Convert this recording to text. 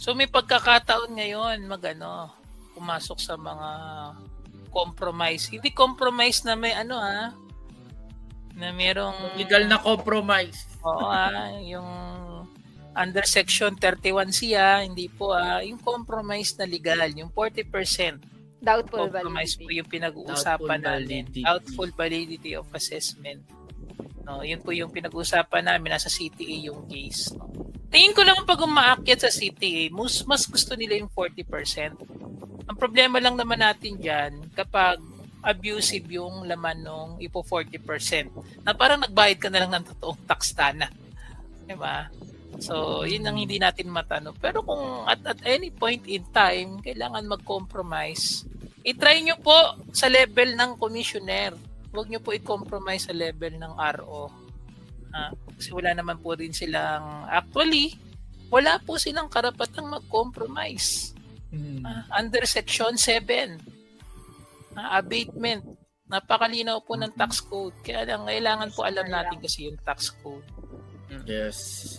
So may pagkakataon ngayon pumasok sa mga compromise. Hindi compromise na may na merong legal na compromise. Oo yung under section 31 siya, hindi po yung compromise na legal, yung 40%. Doubtful Compromise validity. po yung pinag-uusapan namin. validity. Doubtful validity of assessment. No, yun po yung pinag-uusapan namin, nasa CTA yung case. No. Tingin ko lang pag umaakyat sa CTA, mas gusto nila yung 40%. Ang problema lang naman natin dyan, kapag abusive yung laman nung ipo 40%, na parang nagbayad ka na lang ng totoong tax tana. Diba? So, yun ang hindi natin matanong. Pero kung at any point in time, kailangan mag-compromise, i-try nyo po sa level ng commissioner. Huwag nyo po i-compromise sa level ng RO. Kasi wala naman po rin silang, actually, wala po silang karapatang mag-compromise. Under section 7, abatement. Napakalinaw po ng tax code. Kaya lang, kailangan po alam natin kasi yung tax code. Yes.